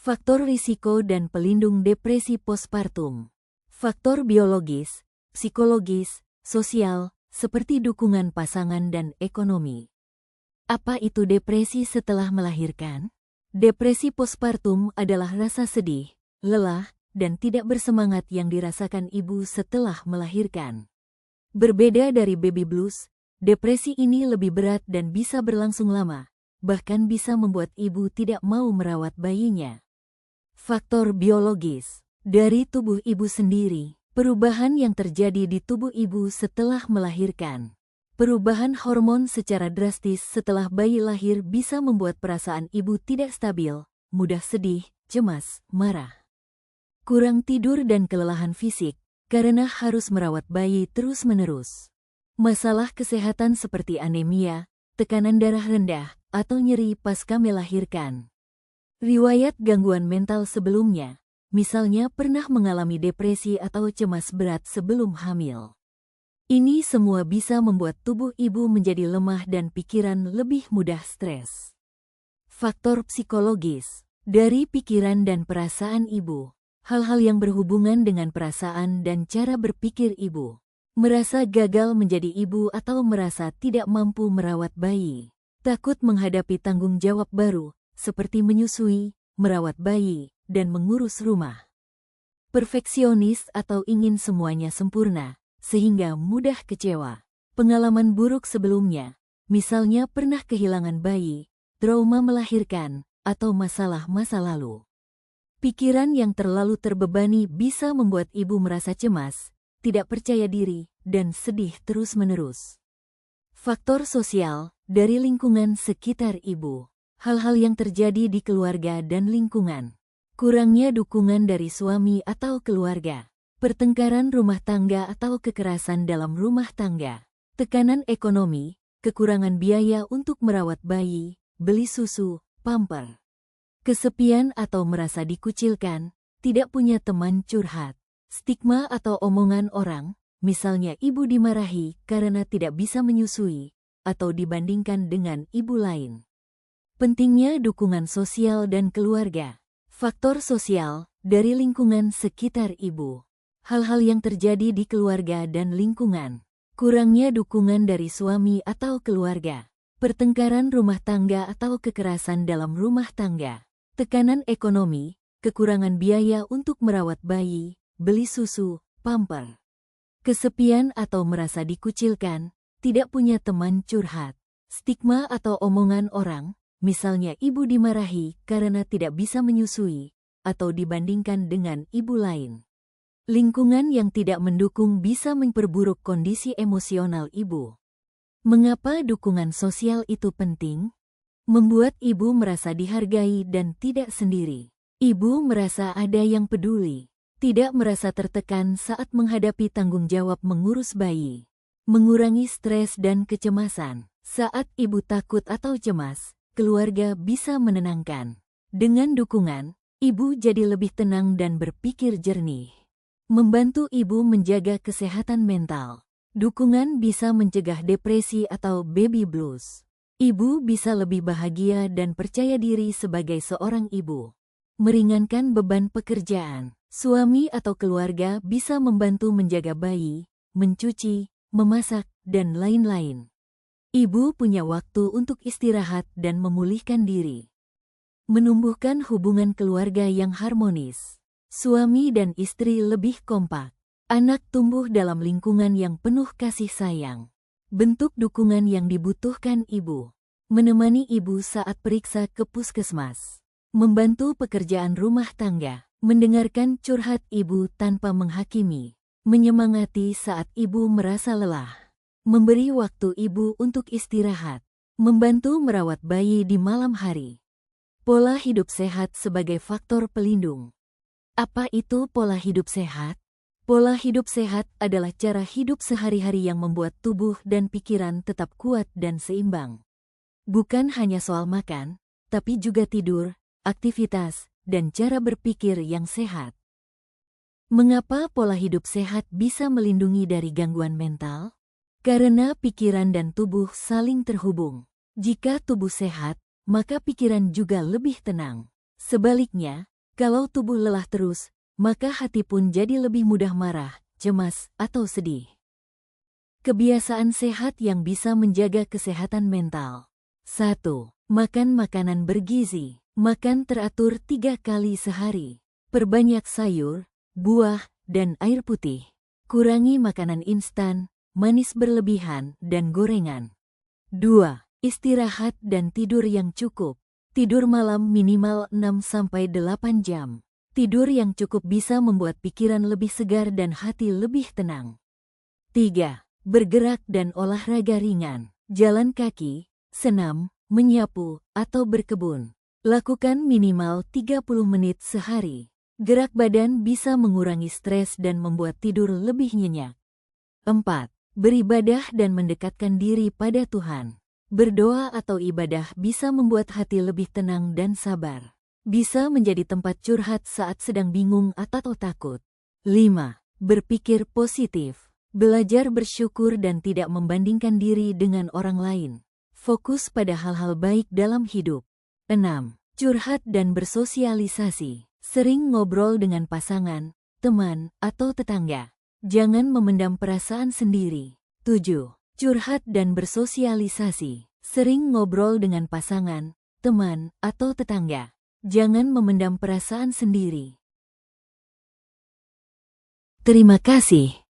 Faktor risiko dan pelindung depresi postpartum. Faktor biologis, psikologis, sosial, seperti dukungan pasangan dan ekonomi. Apa itu depresi setelah melahirkan? Depresi postpartum adalah rasa sedih, lelah, dan tidak bersemangat yang dirasakan ibu setelah melahirkan. Berbeda dari baby blues, depresi ini lebih berat dan bisa berlangsung lama, bahkan bisa membuat ibu tidak mau merawat bayinya. Faktor biologis. Dari tubuh ibu sendiri, perubahan yang terjadi di tubuh ibu setelah melahirkan. Perubahan hormon secara drastis setelah bayi lahir bisa membuat perasaan ibu tidak stabil, mudah sedih, cemas, marah. Kurang tidur dan kelelahan fisik, karena harus merawat bayi terus-menerus. Masalah kesehatan seperti anemia, tekanan darah rendah, atau nyeri pasca melahirkan. Riwayat gangguan mental sebelumnya, misalnya pernah mengalami depresi atau cemas berat sebelum hamil. Ini semua bisa membuat tubuh ibu menjadi lemah dan pikiran lebih mudah stres. Faktor psikologis. Dari pikiran dan perasaan ibu, hal-hal yang berhubungan dengan perasaan dan cara berpikir ibu. Merasa gagal menjadi ibu atau merasa tidak mampu merawat bayi. Takut menghadapi tanggung jawab baru, seperti menyusui, merawat bayi, dan mengurus rumah. Perfeksionis atau ingin semuanya sempurna, sehingga mudah kecewa. Pengalaman buruk sebelumnya, misalnya pernah kehilangan bayi, trauma melahirkan, atau masalah masa lalu. Pikiran yang terlalu terbebani bisa membuat ibu merasa cemas, tidak percaya diri, dan sedih terus-menerus. Faktor sosial dari lingkungan sekitar ibu. Hal-hal yang terjadi di keluarga dan lingkungan. Kurangnya dukungan dari suami atau keluarga. Pertengkaran rumah tangga atau kekerasan dalam rumah tangga. Tekanan ekonomi, kekurangan biaya untuk merawat bayi, beli susu, pamper. Kesepian atau merasa dikucilkan, tidak punya teman curhat. Stigma atau omongan orang, misalnya ibu dimarahi karena tidak bisa menyusui, atau dibandingkan dengan ibu lain. Pentingnya dukungan sosial dan keluarga. Faktor sosial dari lingkungan sekitar ibu. Hal-hal yang terjadi di keluarga dan lingkungan. Kurangnya dukungan dari suami atau keluarga. Pertengkaran rumah tangga atau kekerasan dalam rumah tangga. Tekanan ekonomi, kekurangan biaya untuk merawat bayi, beli susu, pamper. Kesepian atau merasa dikucilkan, tidak punya teman curhat. Stigma atau omongan orang, misalnya ibu dimarahi karena tidak bisa menyusui, atau dibandingkan dengan ibu lain. Lingkungan yang tidak mendukung bisa memperburuk kondisi emosional ibu. Mengapa dukungan sosial itu penting? Membuat ibu merasa dihargai dan tidak sendiri. Ibu merasa ada yang peduli, tidak merasa tertekan saat menghadapi tanggung jawab mengurus bayi. Mengurangi stres dan kecemasan. Saat ibu takut atau cemas, keluarga bisa menenangkan. Dengan dukungan, ibu jadi lebih tenang dan berpikir jernih. Membantu ibu menjaga kesehatan mental. Dukungan bisa mencegah depresi atau baby blues. Ibu bisa lebih bahagia dan percaya diri sebagai seorang ibu. Meringankan beban pekerjaan. Suami atau keluarga bisa membantu menjaga bayi, mencuci, memasak, dan lain-lain. Ibu punya waktu untuk istirahat dan memulihkan diri. Menumbuhkan hubungan keluarga yang harmonis. Suami dan istri lebih kompak. Anak tumbuh dalam lingkungan yang penuh kasih sayang. Bentuk dukungan yang dibutuhkan ibu. Menemani ibu saat periksa ke puskesmas. Membantu pekerjaan rumah tangga. Mendengarkan curhat ibu tanpa menghakimi. Menyemangati saat ibu merasa lelah. Memberi waktu ibu untuk istirahat. Membantu merawat bayi di malam hari. Pola hidup sehat sebagai faktor pelindung. Apa itu pola hidup sehat? Pola hidup sehat adalah cara hidup sehari-hari yang membuat tubuh dan pikiran tetap kuat dan seimbang. Bukan hanya soal makan, tapi juga tidur, aktivitas, dan cara berpikir yang sehat. Mengapa pola hidup sehat bisa melindungi dari gangguan mental? Karena pikiran dan tubuh saling terhubung. Jika tubuh sehat, maka pikiran juga lebih tenang. Sebaliknya, Kalau tubuh lelah terus, maka hati pun jadi lebih mudah marah, cemas, atau sedih. Kebiasaan sehat yang bisa menjaga kesehatan mental. 1. Makan makanan bergizi. Makan teratur 3 kali sehari. Perbanyak sayur, buah, dan air putih. Kurangi makanan instan, manis berlebihan, dan gorengan. 2. Istirahat dan tidur yang cukup. Tidur malam minimal 6-8 jam. Tidur yang cukup bisa membuat pikiran lebih segar dan hati lebih tenang. 3. Bergerak dan olahraga ringan. Jalan kaki, senam, menyapu, atau berkebun. Lakukan minimal 30 menit sehari. Gerak badan bisa mengurangi stres dan membuat tidur lebih nyenyak. 4. Beribadah dan mendekatkan diri pada Tuhan. Berdoa atau ibadah bisa membuat hati lebih tenang dan sabar. Bisa menjadi tempat curhat saat sedang bingung atau takut. 5. Berpikir positif. Belajar bersyukur dan tidak membandingkan diri dengan orang lain. Fokus pada hal-hal baik dalam hidup. 6. Curhat dan bersosialisasi. Sering ngobrol dengan pasangan, teman, atau tetangga. Jangan memendam perasaan sendiri. 7. Curhat dan bersosialisasi. Sering ngobrol dengan pasangan, teman, atau tetangga. Jangan memendam perasaan sendiri. Terima kasih.